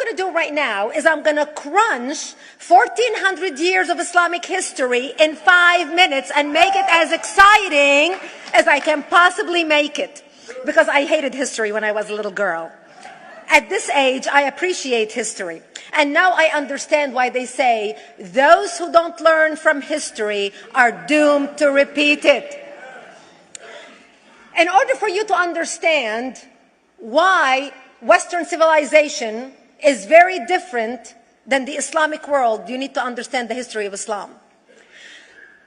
going to do right now is I'm going to crunch 1,400 years of Islamic history in 5 minutes and make it as exciting as I can possibly make it. Because I hated history when I was a little girl. At this age, I appreciate history. And now I understand why they say those who don't learn from history are doomed to repeat it. In order for you to understand why Western civilization is very different than the Islamic world, you need to understand the history of Islam.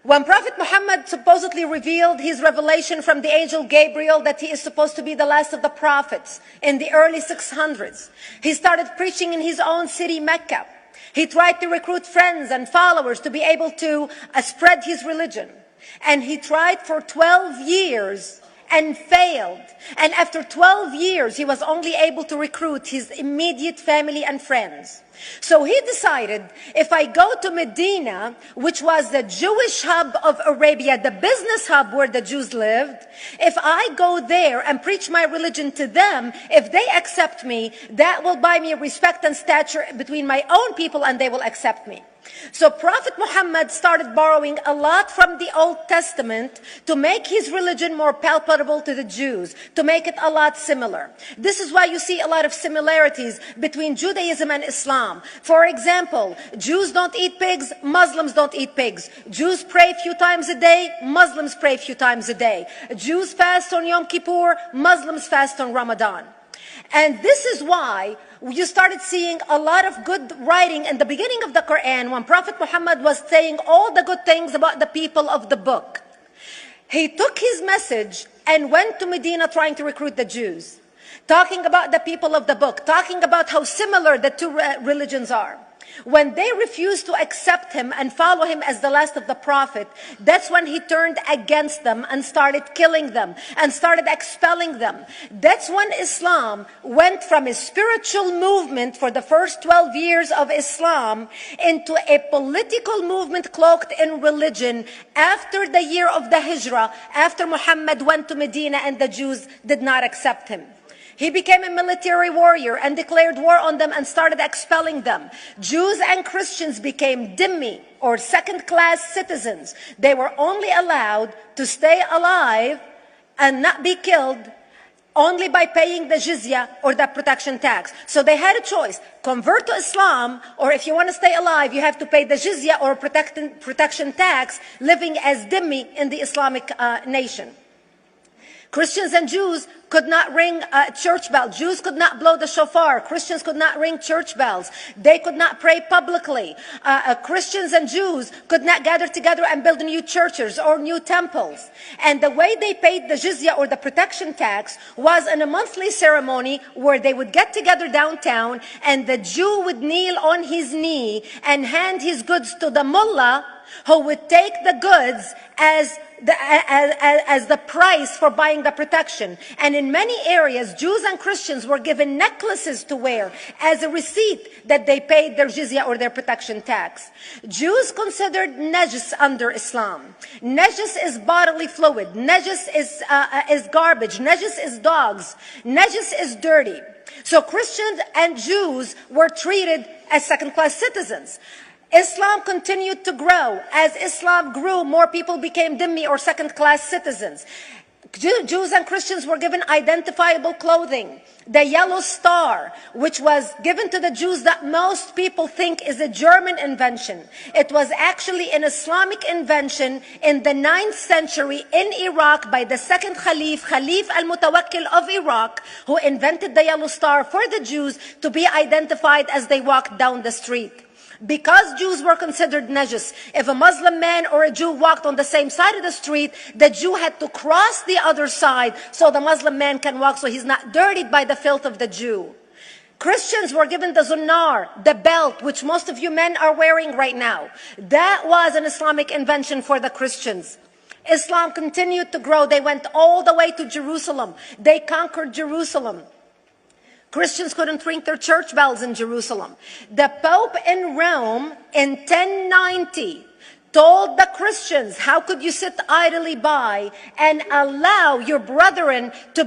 When Prophet Muhammad supposedly revealed his revelation from the angel Gabriel that he is supposed to be the last of the prophets in the early 600s, he started preaching in his own city, Mecca. He tried to recruit friends and followers to be able to spread his religion. And he tried for 12 years and failed. And after 12 years, he was only able to recruit his immediate family and friends. So he decided, if I go to Medina, which was the Jewish hub of Arabia, the business hub where the Jews lived, if I go there and preach my religion to them, if they accept me, that will buy me respect and stature between my own people, and they will accept me. So Prophet Muhammad started borrowing a lot from the Old Testament to make his religion more palpable to the Jews, to make it a lot similar. This is why you see a lot of similarities between Judaism and Islam. For example, Jews don't eat pigs, Muslims don't eat pigs. Jews pray a few times a day, Muslims pray a few times a day. Jews fast on Yom Kippur, Muslims fast on Ramadan. And this is why you started seeing a lot of good writing in the beginning of the Quran when Prophet Muhammad was saying all the good things about the people of the book. He took his message and went to Medina trying to recruit the Jews, talking about the people of the book, talking about how similar the two religions are. When they refused to accept him and follow him as the last of the prophet, that's when he turned against them and started killing them and started expelling them. That's when Islam went from a spiritual movement for the first 12 years of Islam into a political movement cloaked in religion after the year of the Hijrah, after Muhammad went to Medina and the Jews did not accept him. He became a military warrior and declared war on them and started expelling them. Jews and Christians became dhimmi, or second-class citizens. They were only allowed to stay alive and not be killed only by paying the jizya, or the protection tax. So they had a choice: convert to Islam, or if you want to stay alive, you have to pay the jizya or protection tax, living as dhimmi in the Islamic nation. Christians and Jews could not ring church bells. Jews could not blow the shofar. Christians could not ring church bells. They could not pray publicly. Christians and Jews could not gather together and build new churches or new temples. And the way they paid the jizya, or the protection tax, was in a monthly ceremony where they would get together downtown and the Jew would kneel on his knee and hand his goods to the mullah, who would take the goods as the price for buying the protection. And in many areas, Jews and Christians were given necklaces to wear as a receipt that they paid their jizya, or their protection tax. Jews considered najis under Islam. Najis is bodily fluid. Najis is garbage. Najis is dogs. Najis is dirty. So Christians and Jews were treated as second-class citizens. Islam continued to grow. As Islam grew, more people became dhimmi, or second-class citizens. Jews and Christians were given identifiable clothing. The yellow star, which was given to the Jews, that most people think is a German invention. It was actually an Islamic invention in the 9th century in Iraq by the second Khalif al-Mutawakkil of Iraq, who invented the yellow star for the Jews to be identified as they walked down the street. Because Jews were considered najis, if a Muslim man or a Jew walked on the same side of the street, the Jew had to cross the other side so the Muslim man can walk, so he's not dirtied by the filth of the Jew. Christians were given the zunnar, the belt, which most of you men are wearing right now. That was an Islamic invention for the Christians. Islam continued to grow. They went all the way to Jerusalem. They conquered Jerusalem. Christians couldn't ring their church bells in Jerusalem. The Pope in Rome in 1090 told the Christians, how could you sit idly by and allow your brethren to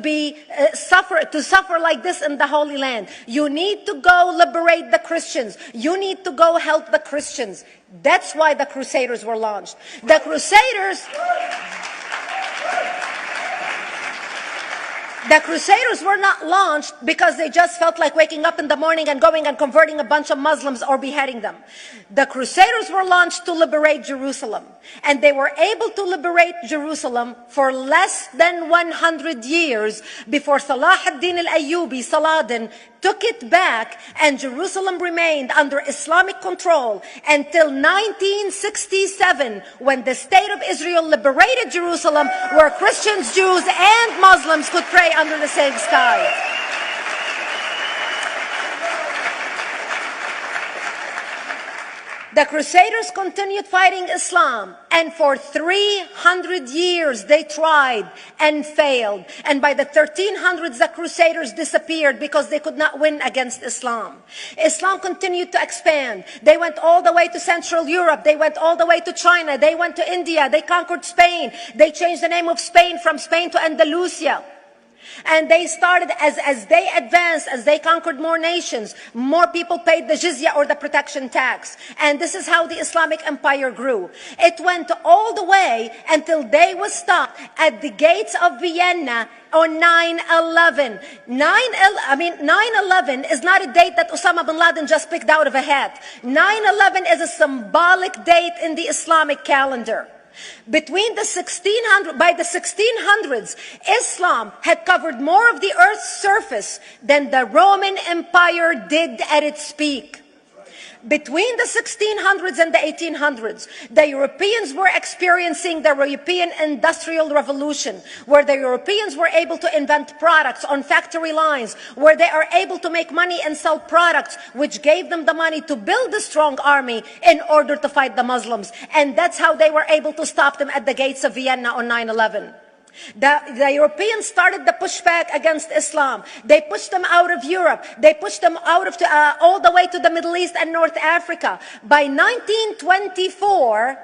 suffer like this in the Holy Land? You need to go liberate the Christians. You need to go help the Christians. That's why the Crusaders were launched. The Crusaders were not launched because they just felt like waking up in the morning and going and converting a bunch of Muslims or beheading them. The Crusaders were launched to liberate Jerusalem. And they were able to liberate Jerusalem for less than 100 years before Salah ad-Din al-Ayyubi, Saladin, took it back, and Jerusalem remained under Islamic control until 1967, when the State of Israel liberated Jerusalem, where Christians, Jews, and Muslims could pray under the same sky. The Crusaders continued fighting Islam, and for 300 years they tried and failed. And by the 1300s, the Crusaders disappeared because they could not win against Islam. Islam continued to expand. They went all the way to Central Europe. They went all the way to China. They went to India. They conquered Spain. They changed the name of Spain from Spain to Andalusia. And they started, as they advanced, as they conquered more nations, more people paid the jizya, or the protection tax. And this is how the Islamic Empire grew. It went all the way until they was stopped at the gates of Vienna on 9/11. 9/11 is not a date that Osama bin Laden just picked out of a hat. 9/11 is a symbolic date in the Islamic calendar. By the 1600s, Islam had covered more of the earth's surface than the Roman Empire did at its peak. Between the 1600s and the 1800s, the Europeans were experiencing the European Industrial Revolution, where the Europeans were able to invent products on factory lines, where they are able to make money and sell products, which gave them the money to build a strong army in order to fight the Muslims. And that's how they were able to stop them at the gates of Vienna on 9/11. The Europeans started the pushback against Islam. They pushed them out of Europe. They pushed them out of all the way to the Middle East and North Africa. By 1924,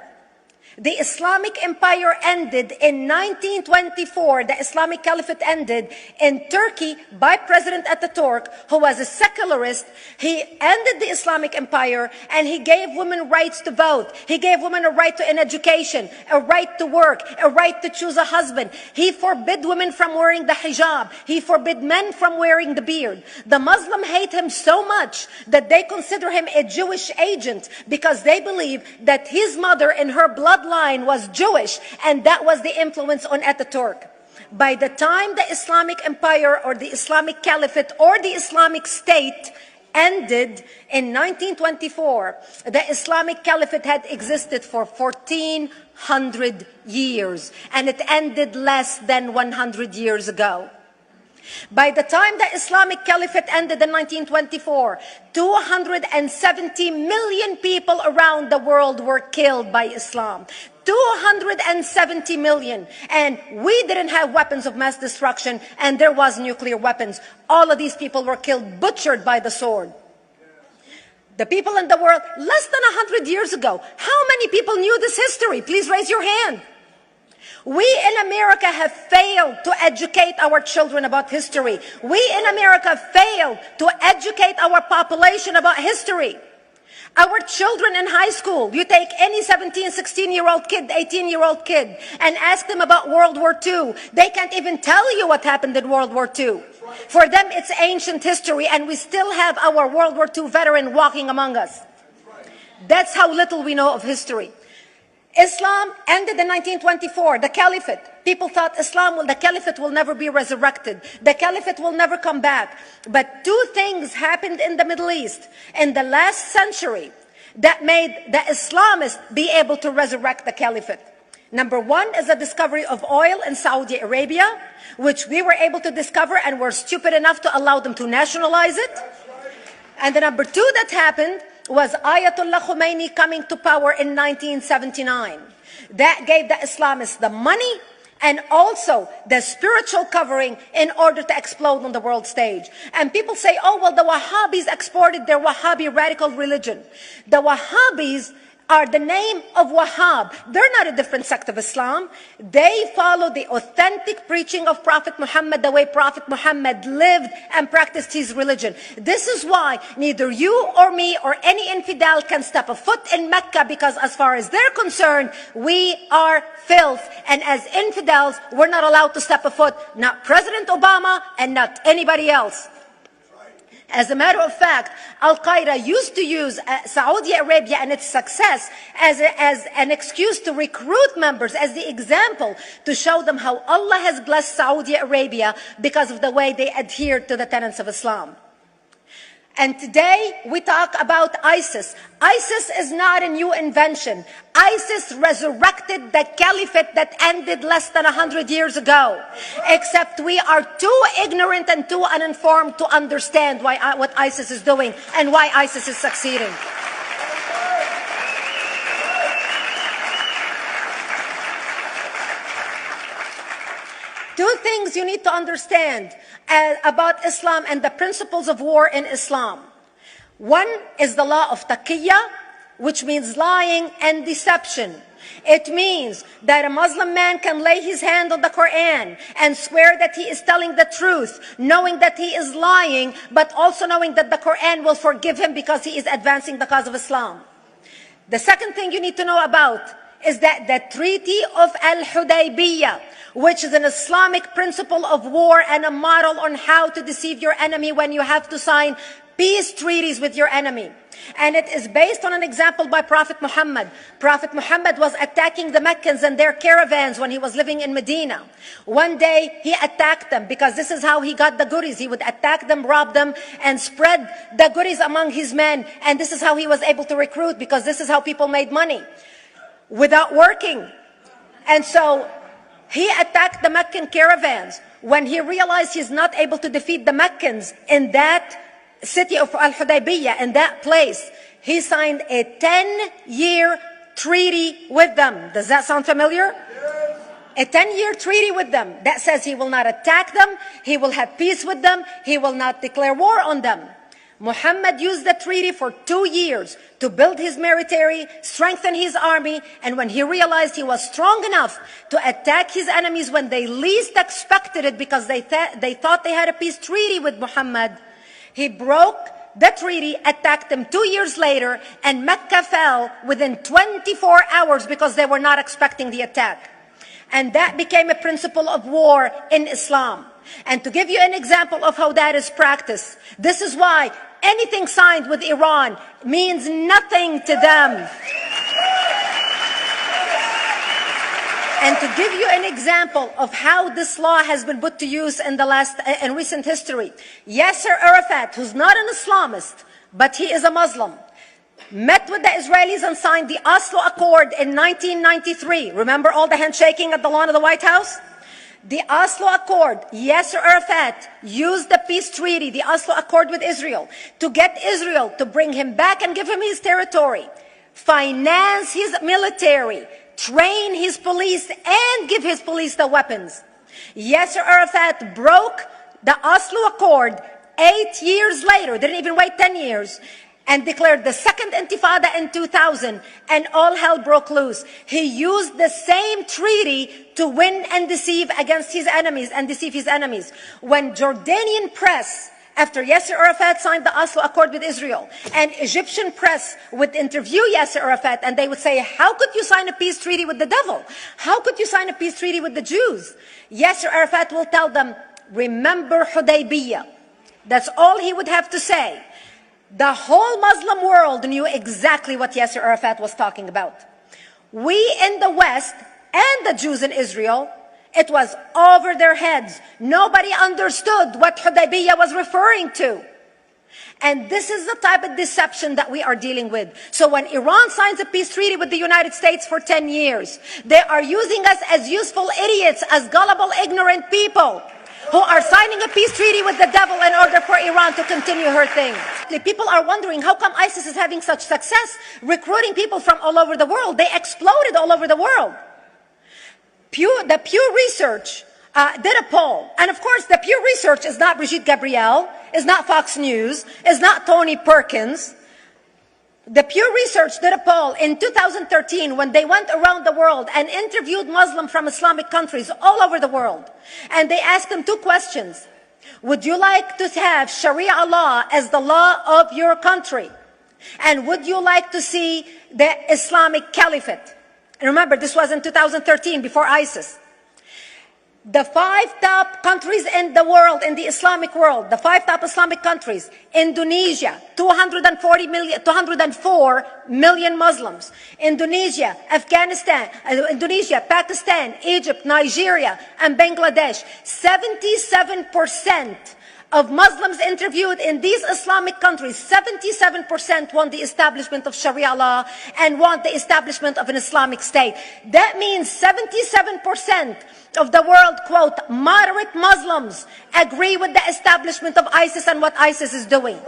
the Islamic Empire ended. In 1924, the Islamic Caliphate ended in Turkey by President Ataturk, who was a secularist. He ended the Islamic Empire, and he gave women rights to vote. He gave women a right to an education, a right to work, a right to choose a husband. He forbid women from wearing the hijab. He forbid men from wearing the beard. The Muslims hate him so much that they consider him a Jewish agent, because they believe that his mother and her bloodline was Jewish, and that was the influence on Ataturk. By the time the Islamic Empire, or the Islamic Caliphate, or the Islamic State ended in 1924, the Islamic Caliphate had existed for 1400 years, and it ended less than 100 years ago. By the time the Islamic Caliphate ended in 1924, 270 million people around the world were killed by Islam. 270 million. And we didn't have weapons of mass destruction, and there was nuclear weapons. All of these people were killed, butchered by the sword. The people in the world, less than 100 years ago, how many people knew this history? Please raise your hand. We in America have failed to educate our children about history. We in America failed to educate our population about history. Our children in high school, you take any 17, 16-year-old kid, 18-year-old kid, and ask them about World War II. They can't even tell you what happened in World War II. For them, it's ancient history, and we still have our World War II veteran walking among us. That's how little we know of history. Islam ended in 1924, the Caliphate. People thought the Caliphate will never be resurrected. The Caliphate will never come back. But two things happened in the Middle East in the last century that made the Islamists be able to resurrect the Caliphate. Number one is the discovery of oil in Saudi Arabia, which we were able to discover and were stupid enough to allow them to nationalize it. And the number two that happened was Ayatollah Khomeini coming to power in 1979. That gave the Islamists the money and also the spiritual covering in order to explode on the world stage. And people say, oh, well, the Wahhabis exported their Wahhabi radical religion. The Wahhabis are the name of Wahhab. They're not a different sect of Islam. They follow the authentic preaching of Prophet Muhammad, the way Prophet Muhammad lived and practiced his religion. This is why neither you or me or any infidel can step a foot in Mecca, because as far as they're concerned, we are filth. And as infidels, we're not allowed to step a foot, not President Obama and not anybody else. As a matter of fact, Al-Qaeda used to use Saudi Arabia and its success as an excuse to recruit members, as the example to show them how Allah has blessed Saudi Arabia because of the way they adhere to the tenets of Islam. And today we talk about ISIS. ISIS is not a new invention. ISIS resurrected the caliphate that ended less than 100 years ago. Except we are too ignorant and too uninformed to understand what ISIS is doing and why ISIS is succeeding. Two things you need to understand about Islam and the principles of war in Islam. One is the law of taqiyya, which means lying and deception. It means that a Muslim man can lay his hand on the Quran and swear that he is telling the truth, knowing that he is lying, but also knowing that the Quran will forgive him because he is advancing the cause of Islam. The second thing you need to know about is that the Treaty of Al-Hudaybiyah, which is an Islamic principle of war and a model on how to deceive your enemy when you have to sign peace treaties with your enemy. And it is based on an example by Prophet Muhammad. Prophet Muhammad was attacking the Meccans and their caravans when he was living in Medina. One day he attacked them because this is how he got the goodies. He would attack them, rob them, and spread the goodies among his men. And this is how he was able to recruit, because this is how people made money without working. And so he attacked the Meccan caravans. When he realized he's not able to defeat the Meccans in that city of Al-Hudaybiyah, in that place, he signed a 10-year treaty with them. Does that sound familiar? Yes. A 10-year treaty with them that says he will not attack them, he will have peace with them, he will not declare war on them. Muhammad used the treaty for 2 years to build his military, strengthen his army, and when he realized he was strong enough to attack his enemies when they least expected it, because they thought they had a peace treaty with Muhammad, he broke the treaty, attacked them 2 years later, and Mecca fell within 24 hours because they were not expecting the attack. And that became a principle of war in Islam. And to give you an example of how that is practiced, this is why anything signed with Iran means nothing to them. And to give you an example of how this law has been put to use in recent history, Yasser Arafat, who's not an Islamist, but he is a Muslim, met with the Israelis and signed the Oslo Accord in 1993. Remember all the handshaking at the lawn of the White House? The Oslo Accord, Yasser Arafat used the peace treaty, the Oslo Accord with Israel, to get Israel to bring him back and give him his territory, finance his military, train his police, and give his police the weapons. Yasser Arafat broke the Oslo Accord 8 years later, didn't even wait 10 years, and declared the second intifada in 2000, and all hell broke loose. He used the same treaty to win and deceive against his enemies and deceive his enemies. When Jordanian press, after Yasser Arafat signed the Oslo Accord with Israel, and Egyptian press would interview Yasser Arafat, and they would say, how could you sign a peace treaty with the devil? How could you sign a peace treaty with the Jews? Yasser Arafat will tell them, remember Hudaybiyah. That's all he would have to say. The whole Muslim world knew exactly what Yasser Arafat was talking about. We in the West and the Jews in Israel, it was over their heads. Nobody understood what Hudaybiyah was referring to. And this is the type of deception that we are dealing with. So when Iran signs a peace treaty with the United States for 10 years, they are using us as useful idiots, as gullible, ignorant people who are signing a peace treaty with the devil in order for Iran to continue her thing. People are wondering, how come ISIS is having such success recruiting people from all over the world? They exploded all over the world. The Pew Research did a poll. And of course, the Pew Research is not Brigitte Gabriel, is not Fox News, is not Tony Perkins. The Pew Research did a poll in 2013 when they went around the world and interviewed Muslims from Islamic countries all over the world. And they asked them two questions. Would you like to have Sharia law as the law of your country? And would you like to see the Islamic Caliphate? And remember, this was in 2013, before ISIS. The 5 top countries in the world, in the Islamic world, the 5 top Islamic countries: Indonesia, 204 million Muslims. Indonesia, Pakistan, Egypt, Nigeria, and Bangladesh. 77% of Muslims interviewed in these Islamic countries, 77% want the establishment of Sharia law and want the establishment of an Islamic state. That means 77% of the world, quote, moderate Muslims agree with the establishment of ISIS and what ISIS is doing.